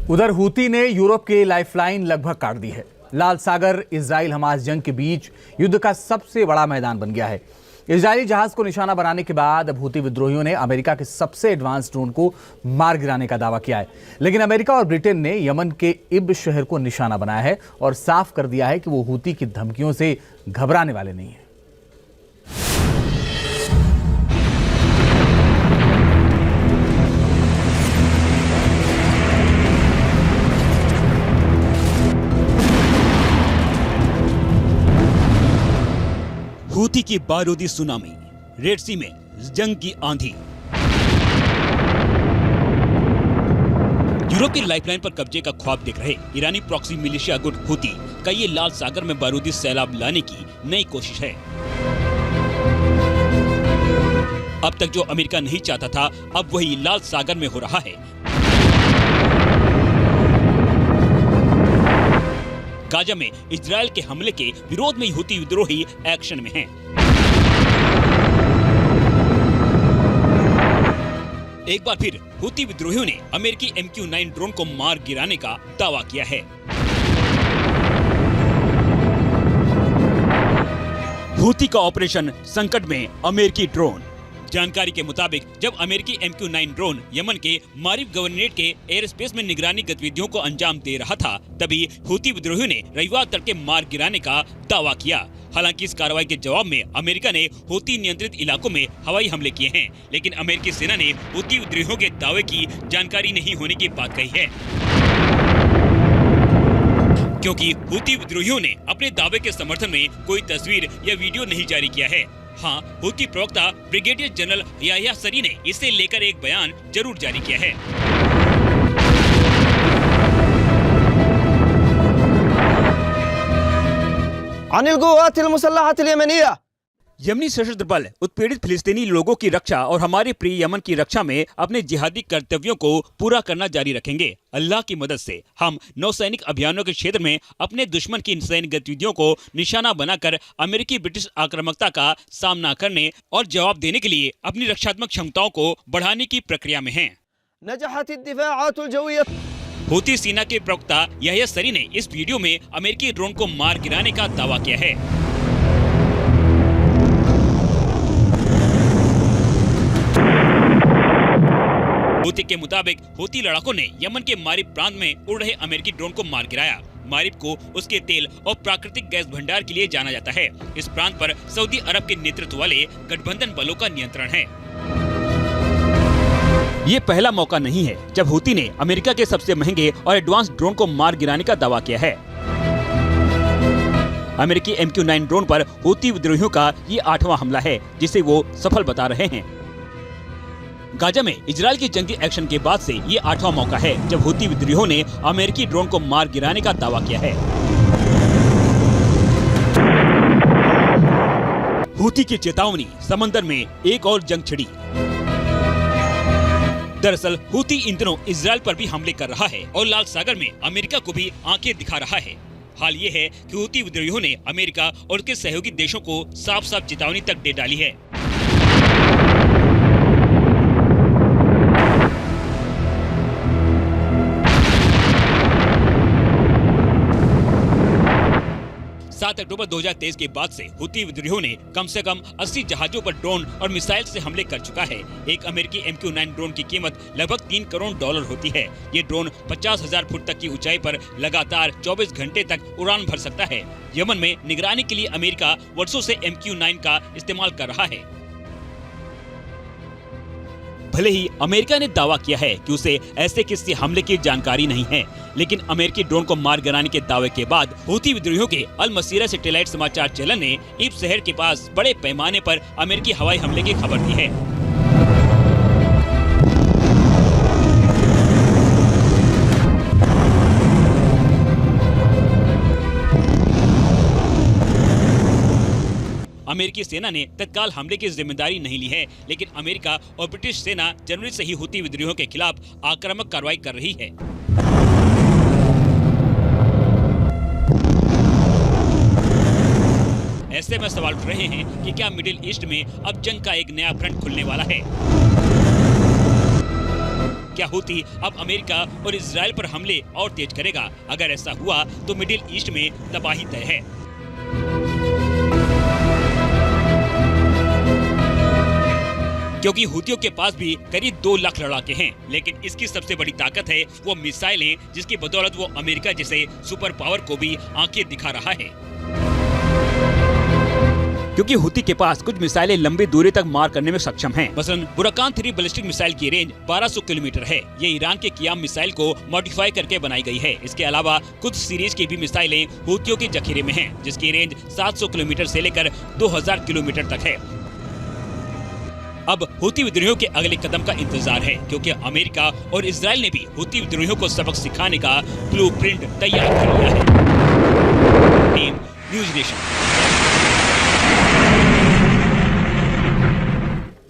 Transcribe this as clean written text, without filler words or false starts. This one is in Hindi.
उधर हूती ने यूरोप की लाइफलाइन लगभग काट दी है। लाल सागर इजराइल हमास जंग के बीच युद्ध का सबसे बड़ा मैदान बन गया है। इजरायली जहाज को निशाना बनाने के बाद अब हूती विद्रोहियों ने अमेरिका के सबसे एडवांस ड्रोन को मार गिराने का दावा किया है। लेकिन अमेरिका और ब्रिटेन ने यमन के इब शहर को निशाना बनाया है और साफ कर दिया है कि वो हूती की धमकियों से घबराने वाले नहीं हैं। हूती की बारूदी सुनामी, रेड सी में जंग की आंधी। यूरोप की लाइफलाइन पर कब्जे का ख्वाब देख रहे ईरानी प्रॉक्सी मिलिशिया गुट हूती का ये लाल सागर में बारूदी सैलाब लाने की नई कोशिश है। अब तक जो अमेरिका नहीं चाहता था, अब वही लाल सागर में हो रहा है। गाजा में इजरायल के हमले के विरोध में हूती विद्रोही एक्शन में हैं। एक बार फिर हूती विद्रोहियों ने अमेरिकी MQ-9 ड्रोन को मार गिराने का दावा किया है। हूती का ऑपरेशन संकट में अमेरिकी ड्रोन। जानकारी के मुताबिक जब अमेरिकी MQ-9 ड्रोन यमन के मारिब गवर्नरेट के एयर स्पेस में निगरानी गतिविधियों को अंजाम दे रहा था, तभी हूती विद्रोहियों ने रविवार तड़के मार गिराने का दावा किया। हालांकि इस कार्रवाई के जवाब में अमेरिका ने हूती नियंत्रित इलाकों में हवाई हमले किए हैं, लेकिन अमेरिकी सेना ने हूती विद्रोहियों के दावे की जानकारी नहीं होने की बात कही है, क्योंकि हूती विद्रोहियों ने अपने दावे के समर्थन में कोई तस्वीर या वीडियो नहीं जारी किया है। हाँ, हूती प्रवक्ता ब्रिगेडियर जनरल याह्या सरी ने इसे लेकर एक बयान जरूर जारी किया है। अनिल गुवातिल मुसल्लहातिल यमनिया, यमनी सशस्त्र बल उत्पीड़ित फिलिस्तीनी लोगों की रक्षा और हमारे प्रिय यमन की रक्षा में अपने जिहादी कर्तव्यों को पूरा करना जारी रखेंगे। अल्लाह की मदद से हम नौसैनिक अभियानों के क्षेत्र में अपने दुश्मन की सैन्य गतिविधियों को निशाना बनाकर अमेरिकी ब्रिटिश आक्रामकता का सामना करने और जवाब देने के लिए अपनी रक्षात्मक क्षमताओं को बढ़ाने की प्रक्रिया में हैं। हूती सेना के प्रवक्ता याह्या सरी ने इस वीडियो में अमेरिकी ड्रोन को मार गिराने का दावा किया है। हूती के मुताबिक हूती लड़ाकों ने यमन के मारिब प्रांत में उड़ रहे अमेरिकी ड्रोन को मार गिराया। मारिब को उसके तेल और प्राकृतिक गैस भंडार के लिए जाना जाता है। इस प्रांत पर सऊदी अरब के नेतृत्व वाले गठबंधन बलों का नियंत्रण है। ये पहला मौका नहीं है जब हूती ने अमेरिका के सबसे महंगे और एडवांस ड्रोन को मार गिराने का दावा किया है। अमेरिकी MQ-9 ड्रोन पर हूती विद्रोहियों का ये 8वां हमला है, जिसे वो सफल बता रहे हैं। गाजा में इजरायल की जंगी एक्शन के बाद से ये 8वां मौका है जब हूती विद्रोहियों ने अमेरिकी ड्रोन को मार गिराने का दावा किया है। हूती की चेतावनी, समंदर में एक और जंग छिड़ी। दरअसल हूती इन दिनों इजरायल पर भी हमले कर रहा है और लाल सागर में अमेरिका को भी आंखें दिखा रहा है। हाल ये है कि हूती विद्रोहियों ने अमेरिका और उसके सहयोगी देशों को साफ साफ चेतावनी तक दे डाली है। अक्टूबर 2023 के बाद से हूती विद्रोहियों ने कम से कम 80 जहाजों पर ड्रोन और मिसाइल से हमले कर चुका है। एक अमेरिकी MQ-9 ड्रोन की कीमत लगभग $3 करोड़ होती है। ये ड्रोन 50,000 फुट तक की ऊंचाई पर लगातार 24 घंटे तक उड़ान भर सकता है। यमन में निगरानी के लिए अमेरिका वर्षों से MQ-9 का इस्तेमाल कर रहा है। भले ही अमेरिका ने दावा किया है कि उसे ऐसे किसी हमले की जानकारी नहीं है, लेकिन अमेरिकी ड्रोन को मार गिराने के दावे के बाद हूती विद्रोहियों के अल मसीरा सैटेलाइट समाचार चैनल ने इब शहर के पास बड़े पैमाने पर अमेरिकी हवाई हमले की खबर दी है। अमेरिकी सेना ने तत्काल हमले की जिम्मेदारी नहीं ली है, लेकिन अमेरिका और ब्रिटिश सेना जनवरी से ही हूती विद्रोहियों के खिलाफ आक्रामक कार्रवाई कर रही है। ऐसे में सवाल उठ रहे हैं कि क्या मिडिल ईस्ट में अब जंग का एक नया फ्रंट खुलने वाला है। क्या हूती अब अमेरिका और इजराइल पर हमले और तेज करेगा? अगर ऐसा हुआ तो मिडिल ईस्ट में तबाही तय है। क्योंकि हूतियों के पास भी करीब 2 लाख लड़ाके हैं, लेकिन इसकी सबसे बड़ी ताकत है वो मिसाइलें, जिसकी बदौलत वो अमेरिका जैसे सुपर पावर को भी आंखें दिखा रहा है। क्योंकि हूती के पास कुछ मिसाइलें लंबी दूरी तक मार करने में सक्षम हैं। मसलन बुरकान 3 बैलिस्टिक मिसाइल की रेंज 1200 किलोमीटर है। ये ईरान के कियाम मिसाइल को मॉडिफाई करके बनाई गई है। इसके अलावा कुछ सीरीज की भी मिसाइलें हूतियों के जखीरे में हैं, जिसकी रेंज 700 किलोमीटर से लेकर 2000 किलोमीटर तक है। अब हूती विद्रोहियों के अगले कदम का इंतजार है, क्योंकि अमेरिका और इजराइल ने भी हूती विद्रोहियों को सबक सिखाने का ब्लूप्रिंट तैयार कर लिया है। News nation.